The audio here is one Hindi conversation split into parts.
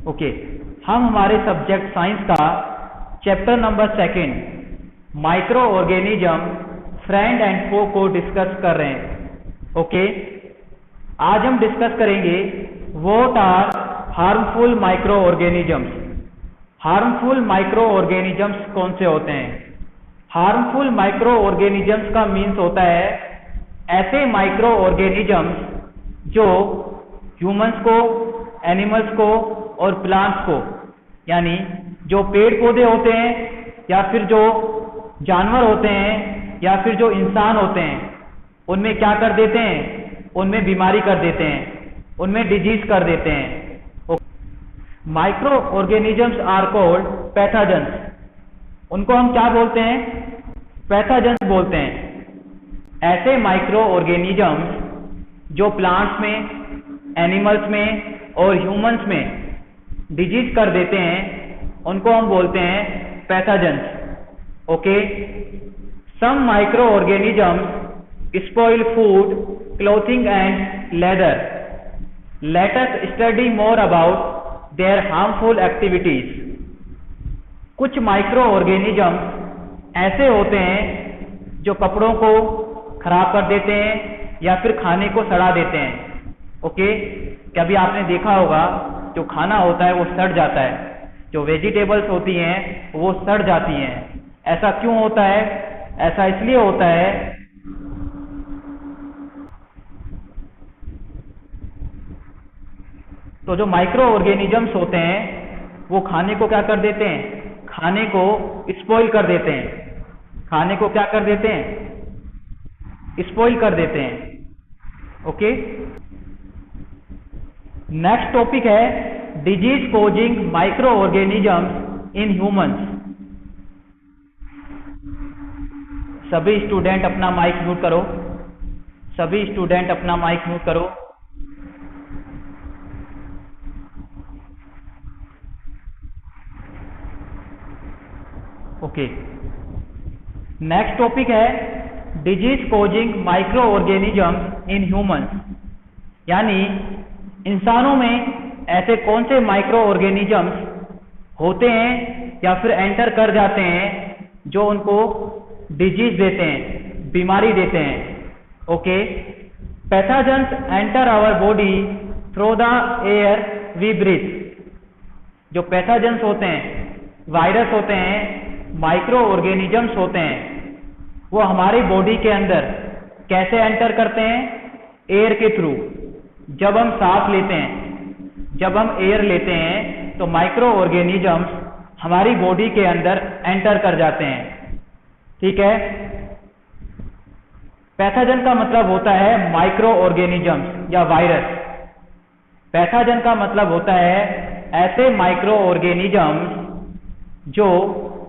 ओके, हम हमारे सब्जेक्ट साइंस का chapter number 2 microorganism friend and foe को डिस्कस कर रहे हैं। ओके, आज हम डिस्कस करेंगे what are harmful microorganisms. Harmful microorganisms कौन से होते हैं? हार्मफुल माइक्रो ऑर्गेनिजम्स का मीन्स होता है ऐसे माइक्रो ऑर्गेनिजम्स जो ह्यूमंस को, एनिमल्स को और प्लांट्स को, यानी जो पेड़ पौधे होते हैं या फिर जो जानवर होते हैं या फिर जो इंसान होते हैं, उनमें क्या कर देते हैं? उनमें बीमारी कर देते हैं, उनमें डिजीज कर देते हैं। Microorganisms are called pathogens. उनको हम क्या बोलते हैं? पैथोजेंस बोलते हैं। ऐसे माइक्रो ऑर्गेनिजम्स जो प्लांट्स में, एनिमल्स में और ह्यूमंस में डिजीज कर देते हैं, उनको हम बोलते हैं pathogens. Okay, some microorganisms spoil food, clothing and leather. Let us study more about their harmful activities. कुछ माइक्रो ऑर्गेनिजम्स ऐसे होते हैं जो कपड़ों को खराब कर देते हैं या फिर खाने को सड़ा देते हैं। ओके, कभी आपने देखा होगा जो खाना होता है वो सड़ जाता है, जो वेजिटेबल्स होती हैं वो सड़ जाती हैं। ऐसा क्यों होता है? ऐसा इसलिए होता है तो जो माइक्रो ऑर्गेनिजम्स होते हैं वो खाने को क्या कर देते हैं? खाने को स्पॉइल कर देते हैं। खाने को क्या कर देते हैं? स्पॉइल कर देते हैं। ओके, नेक्स्ट टॉपिक है disease causing micro organisms in humans. सभी स्टूडेंट अपना माइक म्यूट करो। सभी स्टूडेंट अपना माइक म्यूट करो। ओके, नेक्स्ट टॉपिक है disease causing micro organisms in humans, यानी इंसानों में ऐसे कौन से माइक्रो ऑर्गेनिजम्स होते हैं या फिर एंटर कर जाते हैं जो उनको डिजीज देते हैं, बीमारी देते हैं। Okay, pathogens enter our body through the air we breathe. जो पैथोजेंस होते हैं, वायरस होते हैं, माइक्रो ऑर्गेनिजम्स होते हैं, वो हमारी बॉडी के अंदर कैसे एंटर करते हैं? एयर के थ्रू। जब हम सांस लेते हैं, जब हम एयर लेते हैं तो माइक्रो ऑर्गेनिजम्स हमारी बॉडी के अंदर एंटर कर जाते हैं। ठीक है, पैथोजन का मतलब होता है माइक्रो ऑर्गेनिजम्स या वायरस। पैथोजन का मतलब होता है ऐसे माइक्रो ऑर्गेनिजम्स जो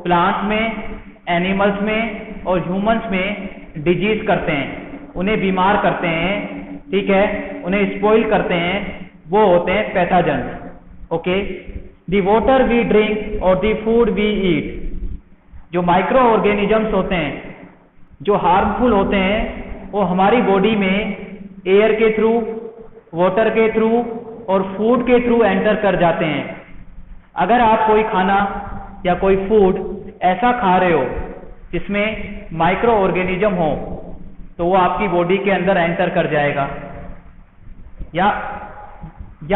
प्लांट्स में, एनिमल्स में और ह्यूमंस में डिजीज करते हैं, उन्हें बीमार करते हैं। ठीक है, उन्हें स्पॉइल करते हैं, वो होते हैं pathogens. Okay, the water we drink और द फूड वी ईट। जो माइक्रो ऑर्गेनिजम्स होते हैं जो हार्मफुल होते हैं वो हमारी बॉडी में एयर के थ्रू, वाटर के थ्रू और फूड के थ्रू एंटर कर जाते हैं। अगर आप कोई खाना या कोई फूड ऐसा खा रहे हो जिसमें माइक्रो ऑर्गेनिज्म हो तो वो आपकी बॉडी के अंदर एंटर कर जाएगा। या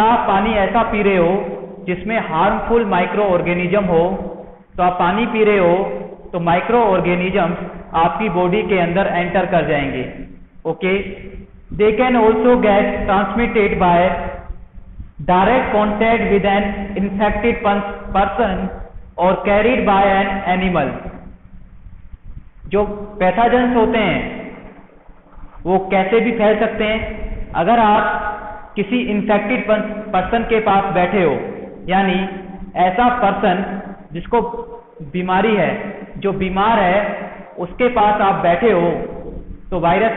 आप पानी ऐसा पी रहे हो जिसमें हार्मफुल माइक्रो ऑर्गेनिज्म हो, तो आप पानी पी रहे हो तो माइक्रो ऑर्गेनिजम्स आपकी बॉडी के अंदर एंटर कर जाएंगे। Okay, they can also get transmitted by direct contact with an infected person और कैरिड बाय एन एनिमल। जो पैथोजेंस होते हैं वो कैसे भी फैल सकते हैं? अगर आप किसी इन्फेक्टेड पर्सन के पास बैठे हो, यानी ऐसा पर्सन जिसको बीमारी है, जो बीमार है, उसके पास आप बैठे हो तो वायरस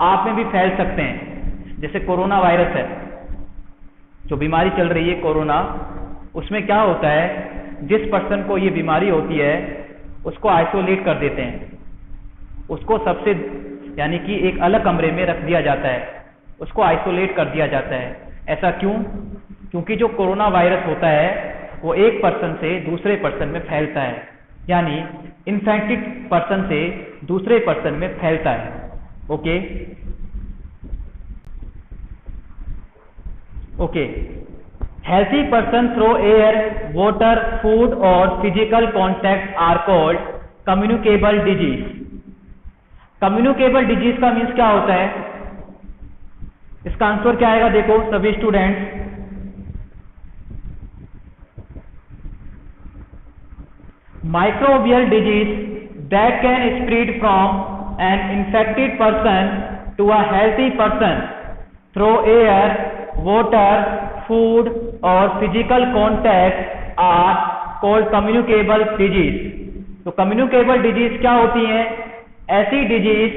आप में भी फैल सकते हैं। जैसे कोरोना वायरस है, जो बीमारी चल रही है कोरोना, उसमें क्या होता है, जिस पर्सन को ये बीमारी होती है उसको आइसोलेट कर देते हैं। उसको सबसे, यानी कि एक अलग कमरे में रख दिया जाता है, उसको आइसोलेट कर दिया जाता है। ऐसा क्यों? क्योंकि जो कोरोना वायरस होता है वो एक पर्सन से दूसरे पर्सन में फैलता है, यानी इन्फेक्टेड पर्सन से दूसरे पर्सन में फैलता है। Okay okay healthy person through air, water, food और physical contact are called communicable disease. Communicable disease का मीन्स क्या होता है? इसका आंसर क्या आएगा? देखो सभी students, microbial disease that can spread from an infected person to a healthy person through air, water, food or physical contact are called communicable disease। तो communicable disease क्या होती हैं? ऐसी डिजीज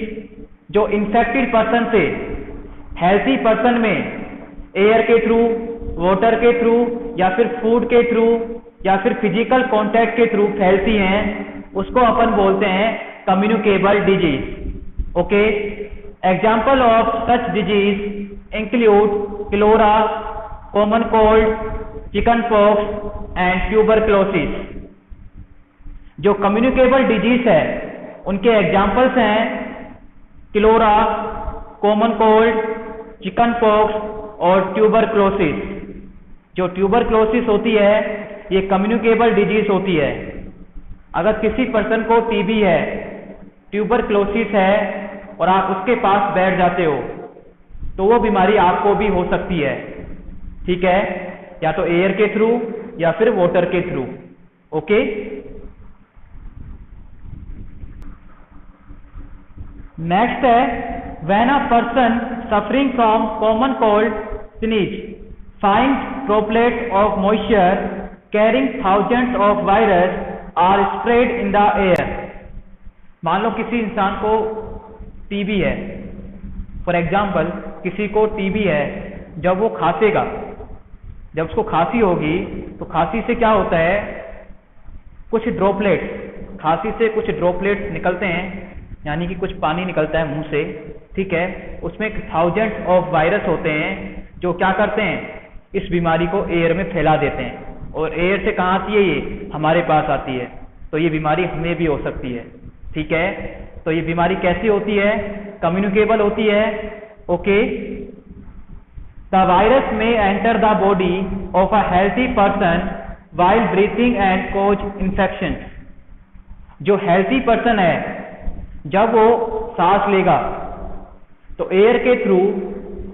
जो इन्फेक्टेड पर्सन से हेल्थी पर्सन में एयर के थ्रू, वाटर के थ्रू या फिर फूड के थ्रू या फिर फिजिकल कांटेक्ट के थ्रू फैलती हैं, उसको अपन बोलते हैं communicable disease. Okay, example of such disease include cholera, common cold, chicken pox and tuberculosis. जो कम्युनिकेबल डिजीज है उनके एग्जाम्पल्स हैं cholera, common cold, chicken pox और ट्यूबरक्लोसिस। जो ट्यूबरक्लोसिस होती है ये कम्युनिकेबल डिजीज होती है। अगर किसी पर्सन को टीबी है, ट्यूबरक्लोसिस है और आप उसके पास बैठ जाते हो तो वो बीमारी आपको भी हो सकती है, ठीक है, या तो एयर के थ्रू या फिर वाटर के थ्रू। ओके, नेक्स्ट है when a person suffering from common cold sneeze finds droplet of moisture carrying thousands of virus are spread in the air. मान लो किसी इंसान को टीबी है, फॉर एग्जाम्पल किसी को टीबी है, जब वो खांसेगा, जब उसको खांसी होगी तो खांसी से क्या होता है, कुछ ड्रॉपलेट्स, खांसी से कुछ ड्रॉपलेट्स निकलते हैं, यानी कि कुछ पानी निकलता है मुंह से, ठीक है, उसमें थाउजेंड्स ऑफ वायरस होते हैं जो क्या करते हैं, इस बीमारी को एयर में फैला देते हैं। और एयर से कहाँ आती है? ये हमारे पास आती है, तो ये बीमारी हमें भी हो सकती है, ठीक है। तो ये बीमारी कैसी होती है? कम्युनिकेबल होती है। ओके, द वायरस में enter the body of a healthy person while breathing and cause infection. जो हेल्थी पर्सन है जब वो सांस लेगा तो एयर के थ्रू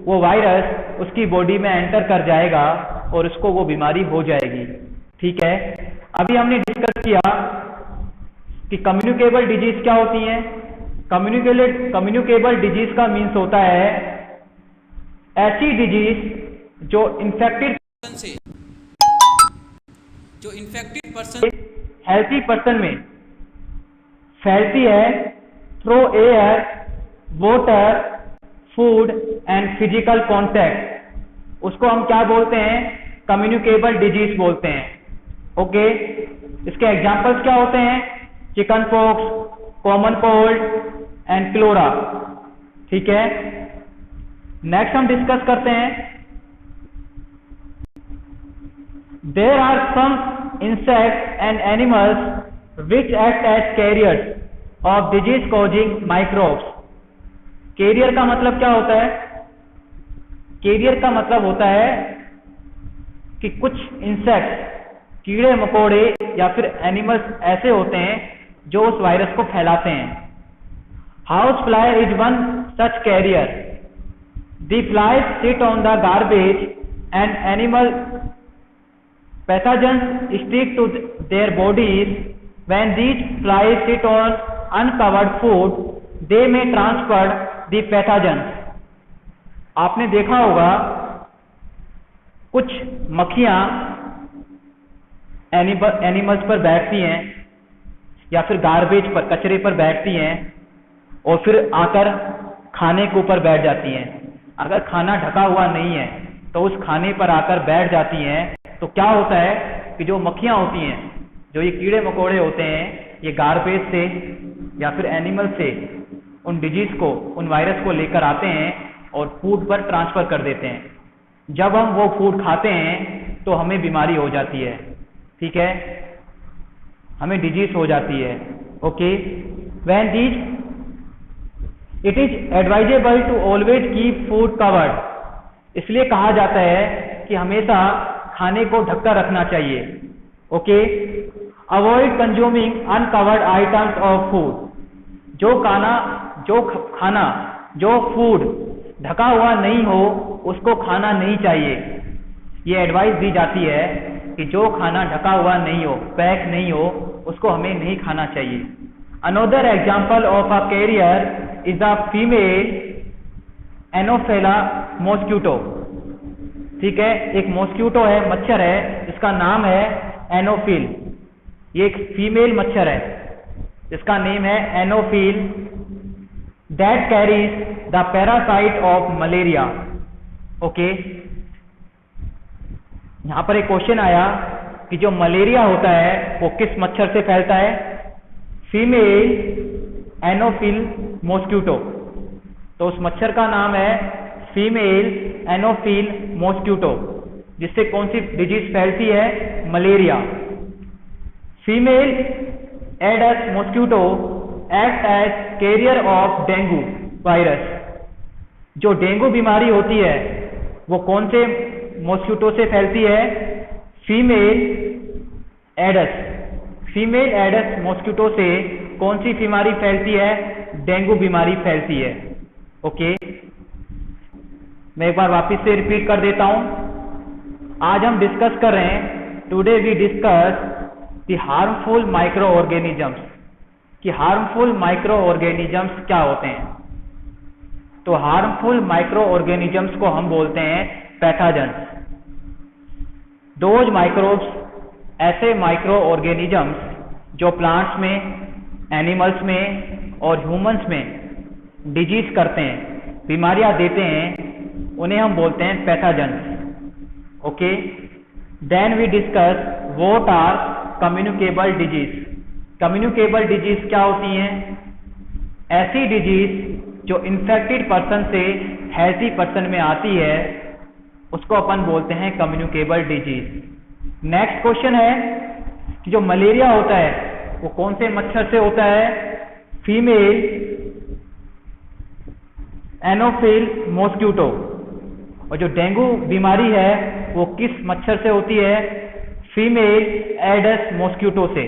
वो वायरस उसकी बॉडी में एंटर कर जाएगा और उसको वो बीमारी हो जाएगी, ठीक है। अभी हमने डिस्कस किया कि कम्युनिकेबल डिजीज क्या होती हैं। कम्युनिकेबल डिजीज का मीन्स होता है ऐसी डिजीज जो इन्फेक्टेड पर्सन हेल्थी पर्सन में फैलती है through air, water, food and physical contact. उसको हम क्या बोलते हैं? कम्युनिकेबल डिजीज बोलते हैं। ओके, इसके एग्जांपल्स क्या होते हैं? Chicken pox, common cold and cholera, ठीक है। नेक्स्ट हम डिस्कस करते हैं, there are some insects and animals which act as carriers of disease causing microbes. Carrier का मतलब क्या होता है? कैरियर का मतलब होता है कि कुछ इंसेक्ट्स, कीड़े मकोड़े या फिर एनिमल्स ऐसे होते हैं जो उस वायरस को फैलाते हैं। House fly is one such carrier. The flies sit on the garbage and animal pathogens stick to their bodies. When these flies sit on uncovered food they may transfer the pathogens. आपने देखा होगा कुछ मक्खियां एनिमल्स पर बैठती हैं या फिर गार्बेज पर, कचरे पर बैठती हैं और फिर आकर खाने के ऊपर बैठ जाती हैं। अगर खाना ढका हुआ नहीं है तो उस खाने पर आकर बैठ जाती हैं, तो क्या होता है कि जो मक्खियां होती हैं, जो ये कीड़े मकोड़े होते हैं, ये गार्बेज से या फिर एनिमल से उन डिजीज को, उन वायरस को लेकर आते हैं और फूड पर ट्रांसफर कर देते हैं। जब हम वो फूड खाते हैं तो हमें बीमारी हो जाती है, ठीक है, हमें डिजीज हो जाती है। Okay, when this it is advisable to always keep food covered, इसलिए कहा जाता है कि हमेशा खाने को ढककर रखना चाहिए। Okay, avoid consuming uncovered items of food, जो फूड ढका हुआ नहीं हो उसको खाना नहीं चाहिए। ये एडवाइस दी जाती है कि जो खाना ढका हुआ नहीं हो, पैक नहीं हो, उसको हमें नहीं खाना चाहिए। Another example of a carrier is the female Anopheles mosquito, ठीक है, एक मॉस्क्यूटो है, मच्छर है, इसका नाम है एनोफिल। ये एक फीमेल मच्छर है, इसका नेम है Anopheles, that carries the parasite of malaria. Okay, यहां पर एक क्वेश्चन आया कि जो मलेरिया होता है वो किस मच्छर से फैलता है? Female Anopheles mosquito. तो उस मच्छर का नाम है फीमेल एनोफिल मॉस्क्यूटो, जिससे कौन सी डिजीज फैलती है? Malaria. Female aedes mosquito act as carrier of dengue virus. जो डेंगू बीमारी होती है वो कौन से मॉस्क्यूटो से फैलती है? फीमेल एडस मॉस्क्यूटो से कौन सी बीमारी फैलती है? डेंगू बीमारी फैलती है। ओके, मैं एक बार वापस से रिपीट कर देता हूं। आज हम डिस्कस कर रहे हैं, today we discuss the harmful microorganisms, कि हार्मफुल माइक्रो ऑर्गेनिजम्स क्या होते हैं। तो हार्मफुल माइक्रो ऑर्गेनिजम्स को हम बोलते हैं पैथोजेंस। दोज माइक्रोब्स, ऐसे माइक्रो ऑर्गेनिजम्स जो प्लांट्स में, एनिमल्स में और ह्यूमंस में डिजीज करते हैं, बीमारियां देते हैं, उन्हें हम बोलते हैं pathogens. Okay, then we discuss what are communicable disease. Communicable disease क्या होती हैं? ऐसी डिजीज जो इन्फेक्टेड पर्सन से हेल्थी पर्सन में आती है, उसको अपन बोलते हैं कम्युनिकेबल डिजीज। नेक्स्ट क्वेश्चन है कि जो मलेरिया होता है वो कौन से मच्छर से होता है? Female Anopheles mosquito. और जो डेंगू बीमारी है वो किस मच्छर से होती है? फीमेल एडस मॉस्क्यूटो से।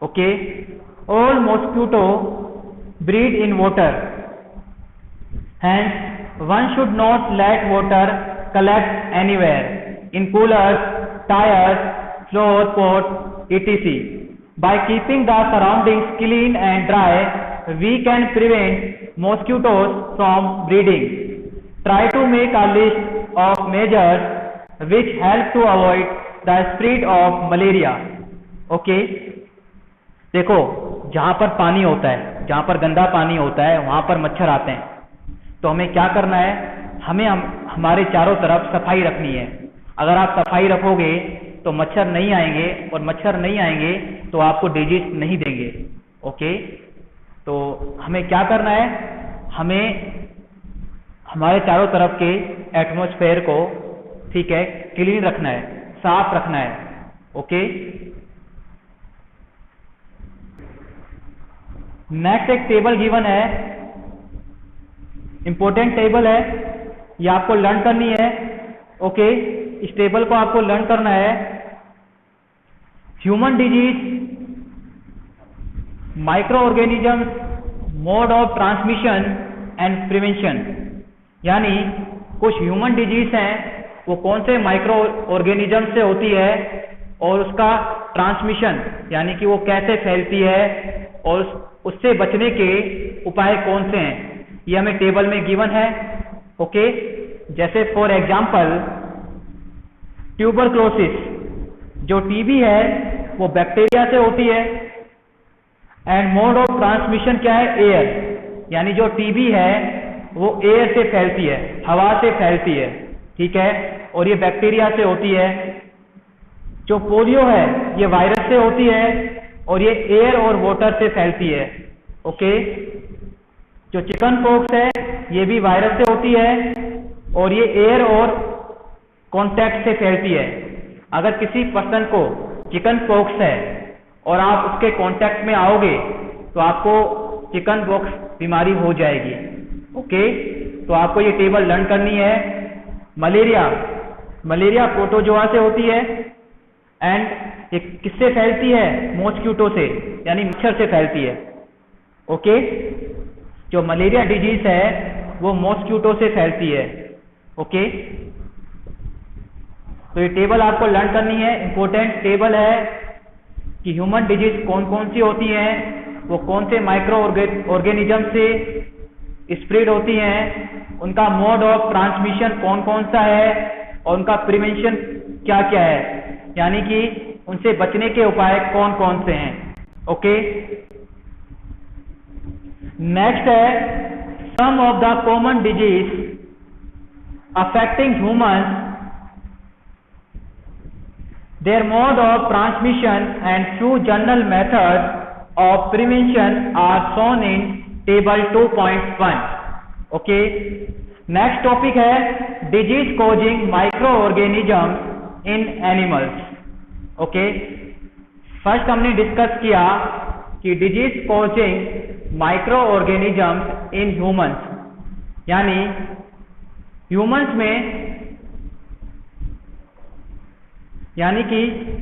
Okay, all mosquito breed in water, hence one should not let water collect anywhere in coolers, tyres, floor, pot etc. By keeping the surroundings clean and dry, we can prevent mosquitoes from breeding. Try to make a list of measures which help to avoid the spread of malaria. Okay? देखो, जहां पर पानी होता है, जहां पर गंदा पानी होता है, वहां पर मच्छर आते हैं। तो हमें क्या करना है? हमें हमारे चारों तरफ सफाई रखनी है। अगर आप सफाई रखोगे तो मच्छर नहीं आएंगे, और मच्छर नहीं आएंगे तो आपको डिजीज नहीं देंगे। ओके, तो हमें क्या करना है? हमें हमारे चारों तरफ के एटमॉस्फेयर को, ठीक है, क्लीन रखना है, साफ रखना है। ओके, नेक्स्ट एक टेबल गिवन है, इंपॉर्टेंट टेबल है, ये आपको लर्न करनी है। ओके, इस टेबल को आपको लर्न करना है। Human disease, micro organisms, mode of transmission and prevention. यानी कुछ ह्यूमन डिजीज हैं, वो कौन से माइक्रो ऑर्गेनिज्म से होती है, और उसका ट्रांसमिशन यानी कि वो कैसे फैलती है, और उससे बचने के उपाय कौन से हैं, ये हमें टेबल में गिवन है। ओके, जैसे फॉर एग्जांपल ट्यूबरक्लोसिस, जो टीबी है वो बैक्टीरिया से होती है, एंड मोड ऑफ ट्रांसमिशन क्या है? एयर, यानी जो टीबी है वो एयर से फैलती है, हवा से फैलती है, ठीक है, और ये बैक्टीरिया से होती है। जो पोलियो है ये वायरस से होती है, और ये एयर और वाटर से फैलती है। ओके, जो चिकन पॉक्स है ये भी वायरस से होती है, और ये एयर और कॉन्टैक्ट से फैलती है। अगर किसी पर्सन को चिकन पॉक्स है और आप उसके कॉन्टैक्ट में आओगे तो आपको चिकन पॉक्स बीमारी हो जाएगी। ओके, तो आपको ये टेबल लर्न करनी है। मलेरिया प्रोटोजोआ से होती है एंड ये किससे फैलती है? मॉस्किटो से, यानी मच्छर से फैलती है। ओके, जो मलेरिया डिजीज है वो मॉस्किटो से फैलती है। ओके, तो ये टेबल आपको लर्न करनी है। इंपॉर्टेंट टेबल है कि ह्यूमन डिजीज कौन कौन सी होती हैं, वो कौन से माइक्रो ऑर्गेनिज्म से स्प्रेड होती हैं, उनका मोड ऑफ ट्रांसमिशन कौन कौन सा है और उनका प्रिवेंशन क्या क्या है, यानी कि उनसे बचने के उपाय कौन कौन से हैं। ओके, नेक्स्ट है some of the common disease affecting humans, their mode of transmission and few general methods of prevention are shown in table 2.1. okay, next topic है disease causing microorganisms in animals. okay, first हमने डिस्कस किया कि disease causing microorganisms in humans, यानी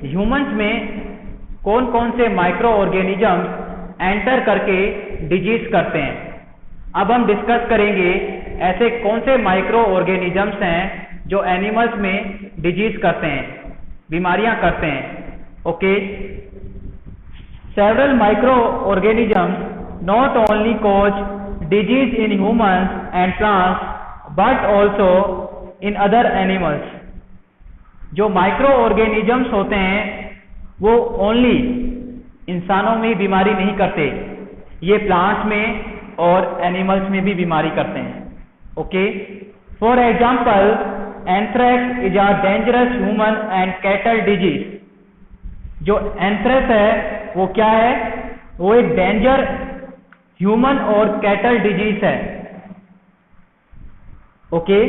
ह्यूमंस में कौन कौन से माइक्रो ऑर्गेनिजम्स एंटर करके डिजीज करते हैं। अब हम डिस्कस करेंगे ऐसे कौन से माइक्रो ऑर्गेनिजम्स हैं जो एनिमल्स में डिजीज करते हैं, बीमारियां करते हैं। Okay, several micro organisms not only cause disease in humans and plants but also in other animals. जो माइक्रो ऑर्गेनिजम्स होते हैं वो ओनली इंसानों में बीमारी नहीं करते, ये प्लांट्स में और एनिमल्स में भी बीमारी करते हैं। Okay, for example anthrax is a dangerous human and cattle disease. जो एंथ्रेक्स है वो क्या है? वो एक डेंजर ह्यूमन और कैटल डिजीज है। ओके,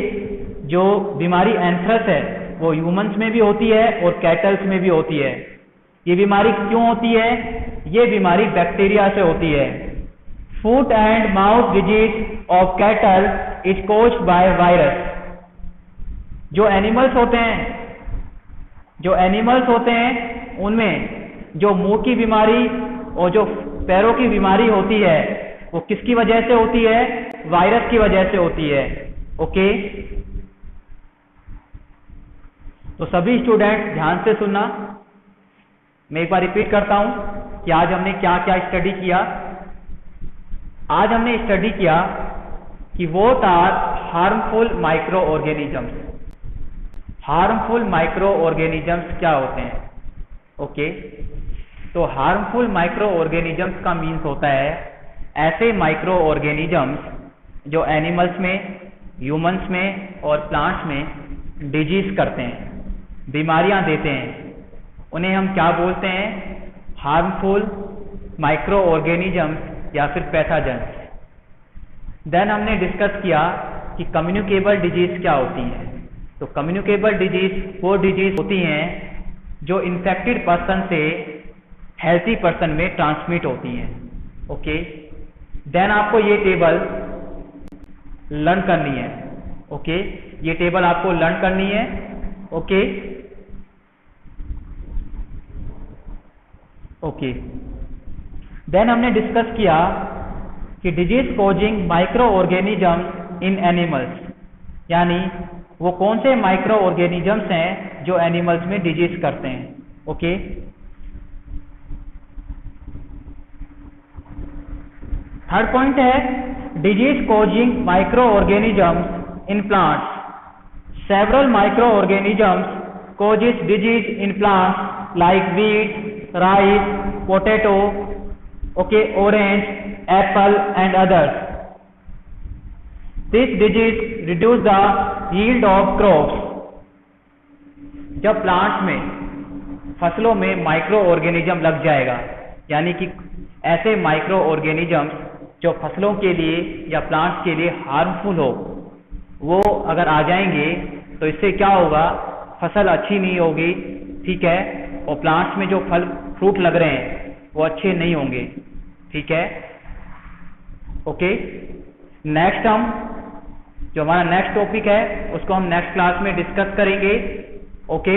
जो बीमारी एंथ्रेक्स है वो ह्यूमंस में भी होती है और कैटल्स में भी होती है। ये बीमारी क्यों होती है? ये बीमारी बैक्टीरिया से होती है। Foot and mouth disease of cattle is caused by virus. जो एनिमल्स होते हैं उनमें जो मुंह की बीमारी और जो पैरों की बीमारी होती है वो किसकी वजह से होती है? वायरस की वजह से होती है। ओके, तो सभी स्टूडेंट ध्यान से सुनना। मैं एक बार रिपीट करता हूं कि आज हमने क्या क्या स्टडी किया। आज हमने स्टडी किया कि what are harmful microorganisms. Harmful microorganisms क्या होते हैं? ओके, तो हार्मफुल माइक्रो ऑर्गेनिजम्स का मीन्स होता है ऐसे माइक्रो ऑर्गेनिजम्स जो एनिमल्स में, ह्यूमंस में और प्लांट्स में डिजीज करते हैं, बीमारियां देते हैं। उन्हें हम क्या बोलते हैं? हार्मफुल माइक्रो ऑर्गेनिजम्स या फिर पैथोजेंस। देन हमने डिस्कस किया कि कम्युनिकेबल डिजीज क्या होती हैं। तो कम्युनिकेबल डिजीज वो डिजीज होती हैं जो इन्फेक्टेड पर्सन से हेल्थी पर्सन में ट्रांसमिट होती हैं। ओके, देन आपको ये टेबल लर्न करनी है। ओके, ये टेबल आपको लर्न करनी है। ओके, ओके, देन हमने डिस्कस किया कि disease causing micro organisms in animals, यानी वो कौन से माइक्रो ऑर्गेनिजम्स हैं जो एनिमल्स में डिजीज करते हैं। ओके, थर्ड पॉइंट है disease causing micro organisms in plants. Several micro organisms causes disease in plants like wheat, rice, potato, okay, orange, apple and others. This disease reduce the yield of crops. जब प्लांट्स में, फसलों में माइक्रो ऑर्गेनिज्म लग जाएगा, यानी कि ऐसे माइक्रो ऑर्गेनिजम्स जो फसलों के लिए या प्लांट्स के लिए हार्मफुल हो, वो अगर आ जाएंगे तो इससे क्या होगा फसल अच्छी नहीं होगी, ठीक है, और प्लांट्स में जो फल फ्रूट लग रहे हैं वो अच्छे नहीं होंगे, ठीक है। ओके, नेक्स्ट हम जो हमारा नेक्स्ट टॉपिक है उसको हम नेक्स्ट क्लास में डिस्कस करेंगे। ओके।